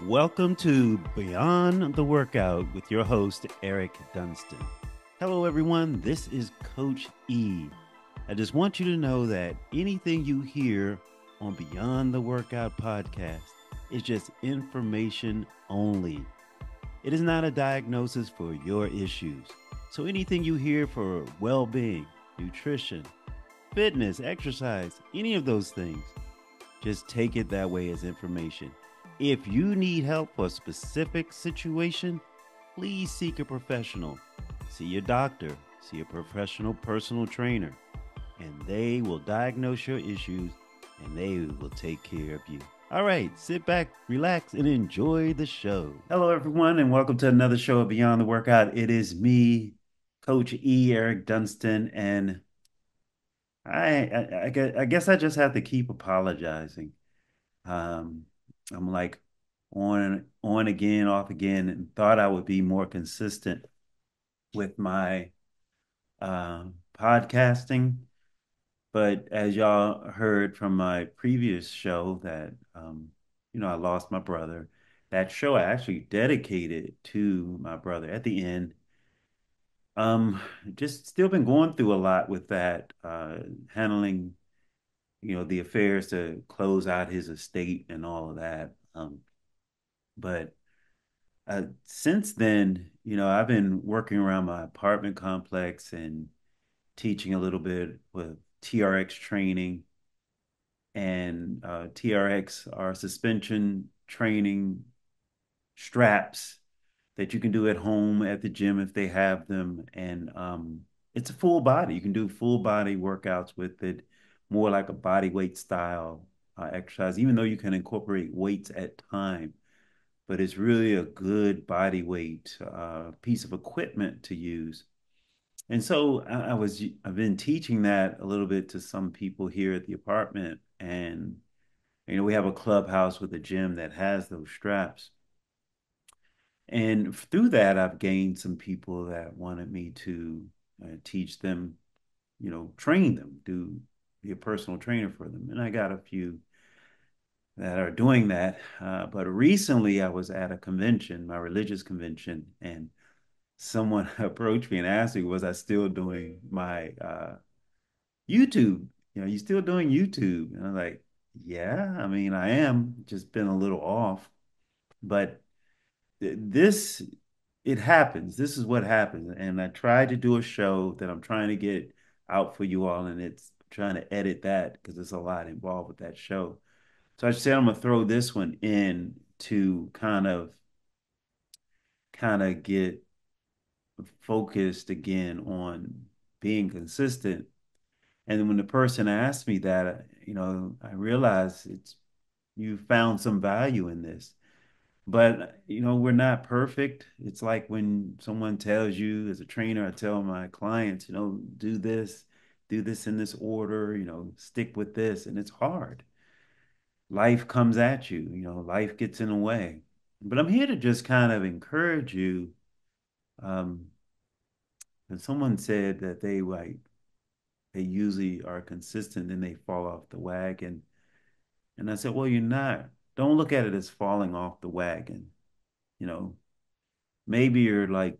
Welcome to Beyond the Workout with your host, Eric Dunstan. Hello, everyone. This is Coach E. I just want you to know that anything you hear on Beyond the Workout podcast is just information only. It is not a diagnosis for your issues. So anything you hear for well being, nutrition, fitness, exercise, any of those things, just take it that way as information. If you need help for a specific situation, please seek a professional. See your doctor, see a professional personal trainer, and they will diagnose your issues and they will take care of you. All right, sit back, relax, and enjoy the show. Hello, everyone, and welcome to another show of Beyond the Workout. It is me, Coach E. Eric Dunstan, and I guess I just have to keep apologizing. Um, I'm like on again, off again, and thought I would be more consistent with my podcasting. But as y'all heard from my previous show that I lost my brother. That show I actually dedicated to my brother at the end. Um, just still been going through a lot with that, handling, the affairs to close out his estate and all of that. But since then, I've been working around my apartment complex and teaching a little bit with TRX training. And TRX are suspension training straps that you can do at home at the gym if they have them. And it's a full body. You can do full body workouts with it, more like a body weight style exercise, even though you can incorporate weights at time. But it's really a good body weight piece of equipment to use. And so I've been teaching that a little bit to some people here at the apartment. And, we have a clubhouse with a gym that has those straps. And through that, I've gained some people that wanted me to teach them, train them, be a personal trainer for them. And I got a few that are doing that. But recently I was at a convention, my religious convention, and someone approached me and asked me, was I still doing my YouTube? You still doing YouTube? And I'm like, yeah, I mean, I am, just been a little off. But this, it happens. This is what happens. And I tried to do a show that I'm trying to get out for you all, and it's trying to edit that because there's a lot involved with that show. So I said I'm gonna throw this one in to kind of get focused again on being consistent. And then when the person asked me that, I realized you found some value in this. But, we're not perfect. It's like when someone tells you, as a trainer, I tell my clients, do this in this order, stick with this. And it's hard. Life comes at you, life gets in the way. But I'm here to just kind of encourage you. Um, and someone said that they usually are consistent and they fall off the wagon. And I said, well, you're not. Don't look at it as falling off the wagon. You know, maybe you're like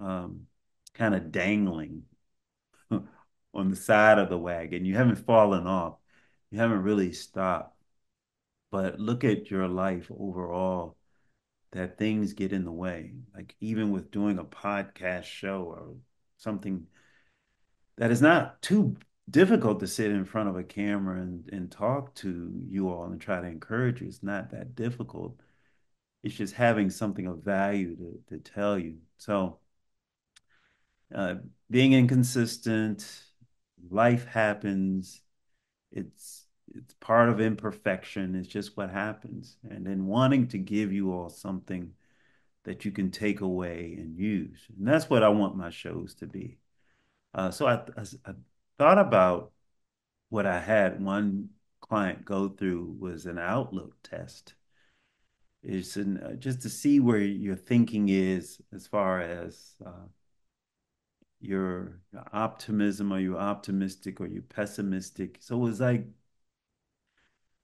um, kind of dangling on the side of the wagon. You haven't fallen off. You haven't really stopped. But look at your life overall, that things get in the way. Like even with doing a podcast show or something that is not too difficult to sit in front of a camera and talk to you all and try to encourage you. It's not that difficult. It's just having something of value to tell you. So uh, being inconsistent, life happens. It's part of imperfection. It's just what happens. And then wanting to give you all something that you can take away and use. And that's what I want my shows to be. So I thought about what I had one client go through was an outlook test. Just to see where your thinking is as far as your optimism. Are you optimistic? Or you pessimistic? So it was like,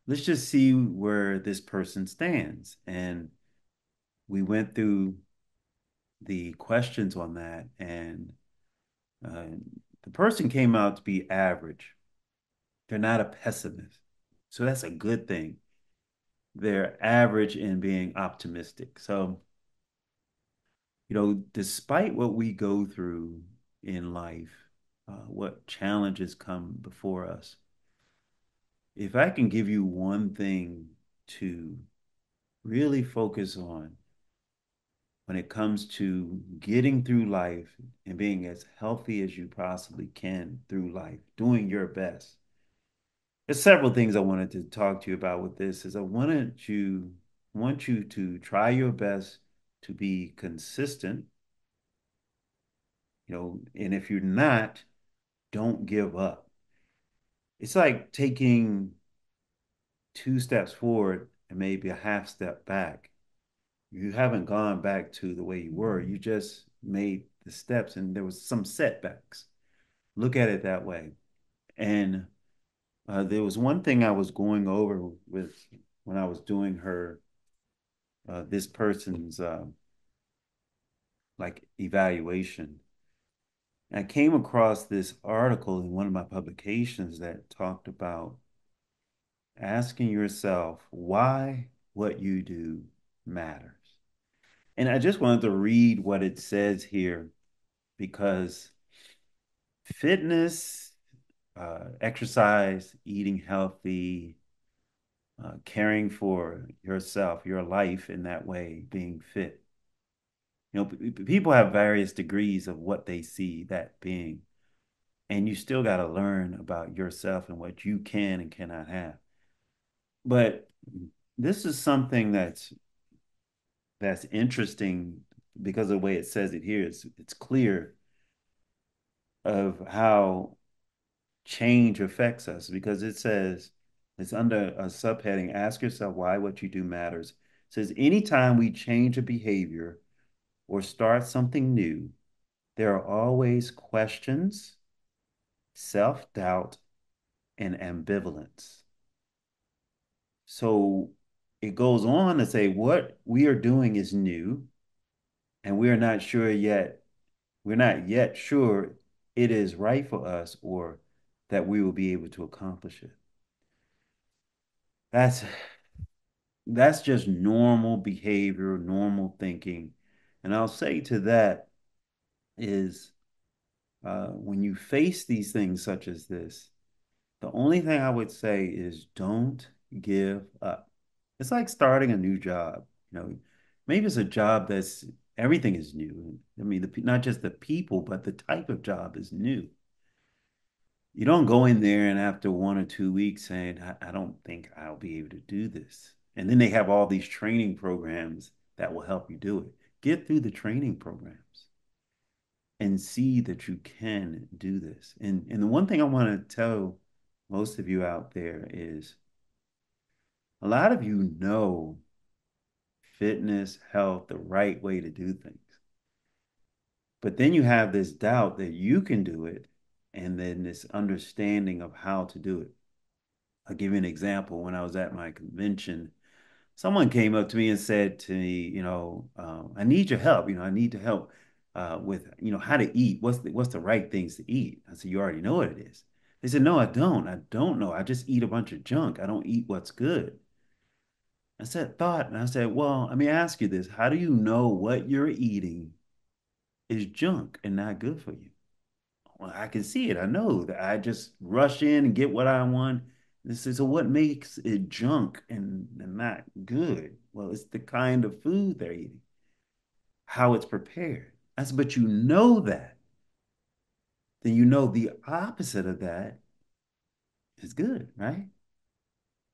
let's just see where this person stands. And we went through the questions on that, and uh, the person came out to be average. They're not a pessimist. So that's a good thing. They're average in being optimistic. So, despite what we go through in life, what challenges come before us, if I can give you one thing to really focus on when it comes to getting through life and being as healthy as you possibly can through life, doing your best. There's several things I wanted to talk to you about with this is want you to try your best to be consistent, and if you're not, don't give up. It's like taking two steps forward and maybe a half step back. You haven't gone back to the way you were. You just made the steps and there was some setbacks. Look at it that way. And there was one thing I was going over with when I was doing this person's like evaluation. I came across this article in one of my publications that talked about asking yourself why what you do matters. And I just wanted to read what it says here because fitness, exercise, eating healthy, caring for yourself, your life in that way, being fit. People have various degrees of what they see that being, and you still got to learn about yourself and what you can and cannot have. But this is something that's interesting because of the way it says it here. It's clear of how change affects us because it says it's under a subheading, ask yourself why what you do matters. It says anytime we change a behavior or start something new, there are always questions, self-doubt, and ambivalence. So it goes on to say what we are doing is new, and we're not yet sure it is right for us or that we will be able to accomplish it. That's that's just normal behavior, normal thinking. And I'll say to that is when you face these things such as this, the only thing I would say is don't give up. It's like starting a new job. Maybe it's a job that's everything is new. I mean, not just the people, but the type of job is new. You don't go in there and after 1 or 2 weeks saying, I don't think I'll be able to do this. And then they have all these training programs that will help you do it. Get through the training programs and see that you can do this. And the one thing I want to tell most of you out there is a lot of you know fitness, health, the right way to do things. But then you have this doubt that you can do it, and then this understanding of how to do it. I'll give you an example. When I was at my convention, someone came up to me and said to me, I need your help. I need to help with, how to eat. What's the right things to eat? I said, you already know what it is. They said, no, I don't. I don't know. I just eat a bunch of junk. I don't eat what's good. I said, thought, and I said, well, let me ask you this. How do you know what you're eating is junk and not good for you? Well, I can see it. I know that I just rush in and get what I want. This is so what makes it junk and not good? Well, it's the kind of food they're eating, how it's prepared. I said, but you know that. Then you know the opposite of that is good, right?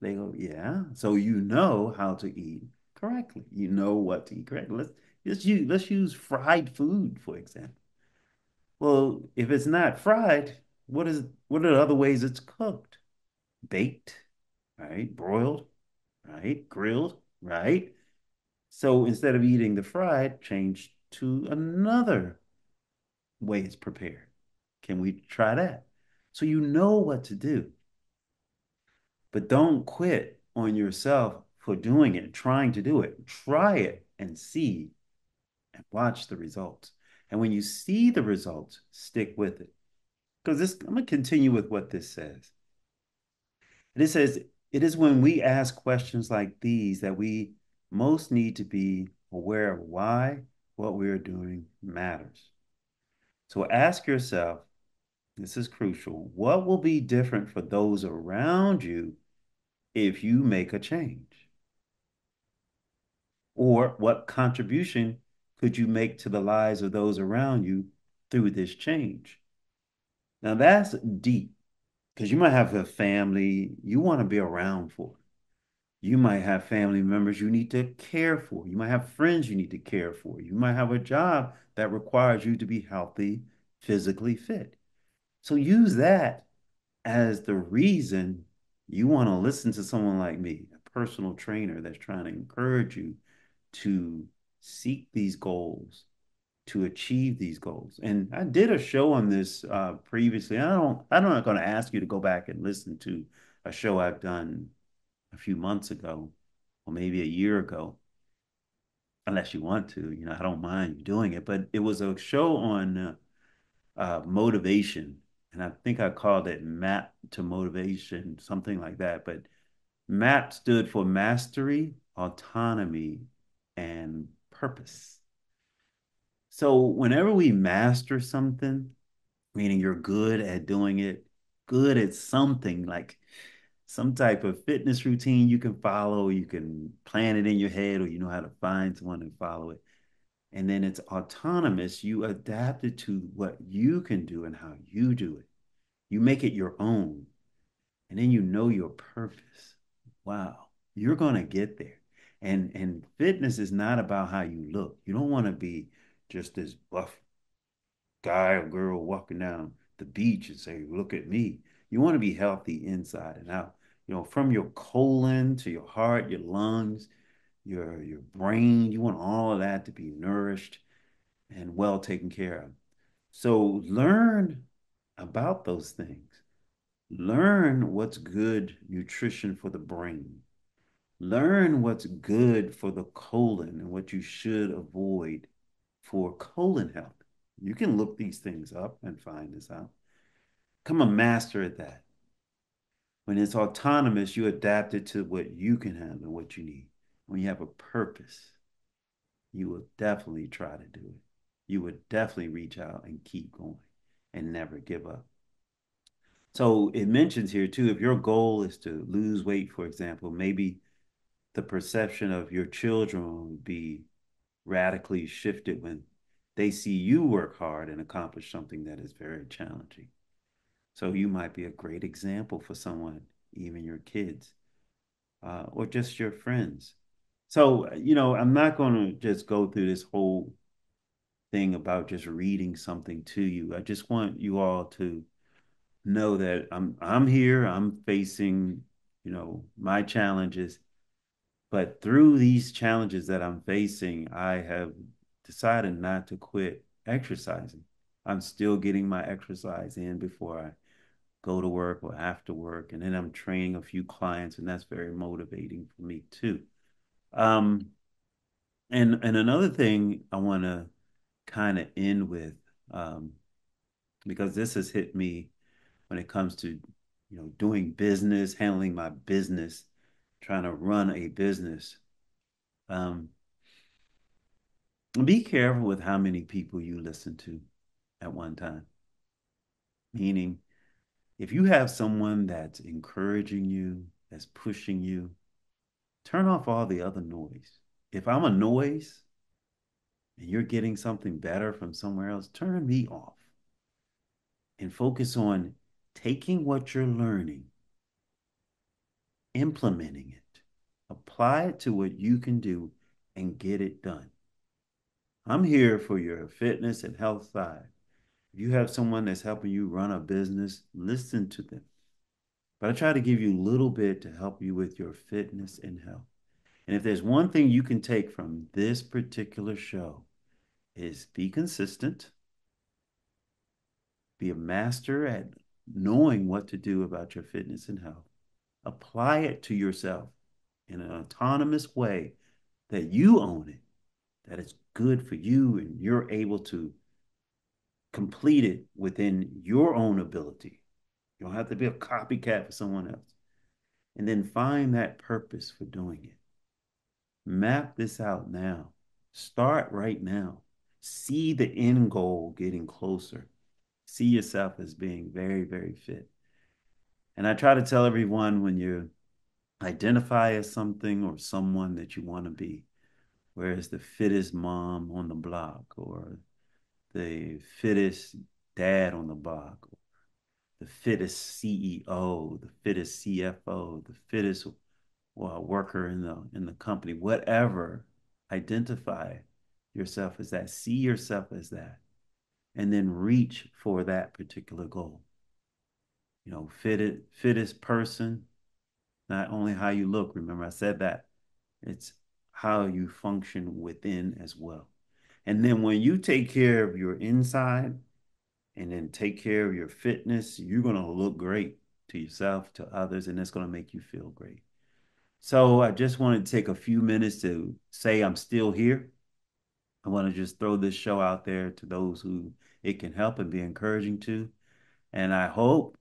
They go, yeah. So you know how to eat correctly. You know what to eat correctly. Let's use fried food, for example. Well, if it's not fried, what are the other ways it's cooked? Baked, right? Broiled, right? Grilled, right? So instead of eating the fried, change to another way it's prepared. Can we try that? So you know what to do, but don't quit on yourself for doing it, trying to do it. Try it. and see and watch the results. And when you see the results, stick with it. Because this, I'm going to continue with what this says. It says, it is when we ask questions like these that we most need to be aware of why what we are doing matters. So ask yourself, this is crucial, what will be different for those around you if you make a change? Or what contribution could you make to the lives of those around you through this change? Now that's deep because you might have a family you want to be around for. You might have family members you need to care for. You might have friends you need to care for. You might have a job that requires you to be healthy, physically fit. So use that as the reason you want to listen to someone like me, a personal trainer that's trying to encourage you to seek these goals, to achieve these goals. And I did a show on this previously. I'm not going to ask you to go back and listen to a show I've done a few months ago, or maybe a year ago, unless you want to. You know, I don't mind doing it. But it was a show on motivation, and I think I called it Map to Motivation, something like that. But MAP stood for mastery, autonomy, and purpose. So whenever we master something, meaning you're good at doing it, good at something like some type of fitness routine you can follow, you can plan it in your head, or you know how to find someone and follow it. And then it's autonomous. You adapt it to what you can do and how you do it. You make it your own. And then you know your purpose. Wow, you're going to get there. And fitness is not about how you look. You don't want to be just this buff guy or girl walking down the beach and say, "Look at me." You want to be healthy inside and out. You know, from your colon to your heart, your lungs, your brain. You want all of that to be nourished and well taken care of. So learn about those things. Learn what's good nutrition for the brain. Learn what's good for the colon and what you should avoid for colon health. You can look these things up and find this out. Become a master at that. When it's autonomous, you adapt it to what you can handle, what you need. When you have a purpose, you will definitely try to do it. You would definitely reach out and keep going and never give up. So it mentions here too, if your goal is to lose weight, for example, maybe the perception of your children will be radically shifted when they see you work hard and accomplish something that is very challenging. So you might be a great example for someone, even your kids, or just your friends. So, you know, I'm not going to just go through this whole thing about just reading something to you. I just want you all to know that I'm here, I'm facing, you know, my challenges. But through these challenges that I'm facing, I have decided not to quit exercising. I'm still getting my exercise in before I go to work or after work. And then I'm training a few clients, and that's very motivating for me too. Um, and another thing I want to kind of end with, um, because this has hit me when it comes to, you know, doing business, handling my business, trying to run a business. Um, Be careful with how many people you listen to at one time. Meaning, if you have someone that's encouraging you, that's pushing you, turn off all the other noise. If I'm a noise and you're getting something better from somewhere else, turn me off and focus on taking what you're learning, implementing it, apply it to what you can do, and get it done. I'm here for your fitness and health side. If you have someone that's helping you run a business, listen to them. But I try to give you a little bit to help you with your fitness and health. And if there's one thing you can take from this particular show is be consistent, be a master at knowing what to do about your fitness and health. Apply it to yourself in an autonomous way that you own it that it's good for you and you're able to complete it within your own ability. You don't have to be a copycat for someone else. And then find that purpose for doing it. Map this out now. Start right now. See the end goal getting closer. See yourself as being very, very fit. And I try to tell everyone when you identify as something or someone that you want to be, whereas the fittest mom on the block or the fittest dad on the block, the fittest CEO, the fittest CFO, the fittest worker in the company, whatever, identify yourself as that, see yourself as that, and then reach for that particular goal. Fittest person, not only how you look, remember I said that, it's how you function within as well. And then when you take care of your inside and then take care of your fitness, you're going to look great to yourself, to others, and it's going to make you feel great. So I just wanted to take a few minutes to say I'm still here. I want to just throw this show out there to those who it can help and be encouraging to. And I hope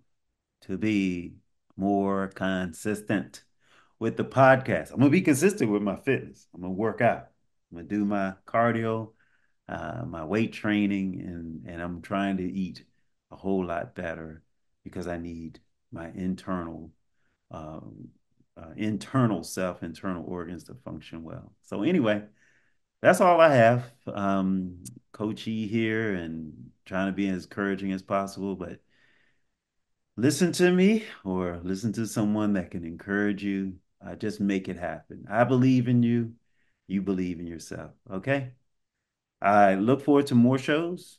to be more consistent with the podcast. I'm going to be consistent with my fitness. I'm going to work out. I'm going to do my cardio, my weight training, and I'm trying to eat a whole lot better because I need my internal organs to function well. So anyway, that's all I have. Coach E here and trying to be as encouraging as possible, but listen to me or listen to someone that can encourage you. Just make it happen. I believe in you. You believe in yourself. Okay. I look forward to more shows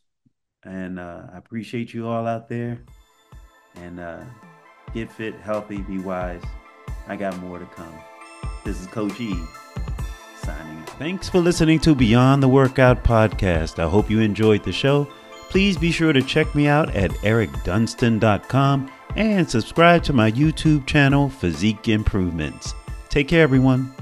and I appreciate you all out there and get fit, healthy, be wise. I got more to come. This is Coach E signing out. Thanks for listening to Beyond the Workout podcast. I hope you enjoyed the show. Please be sure to check me out at ericdunston.com and subscribe to my YouTube channel, Physique Improvements. Take care, everyone.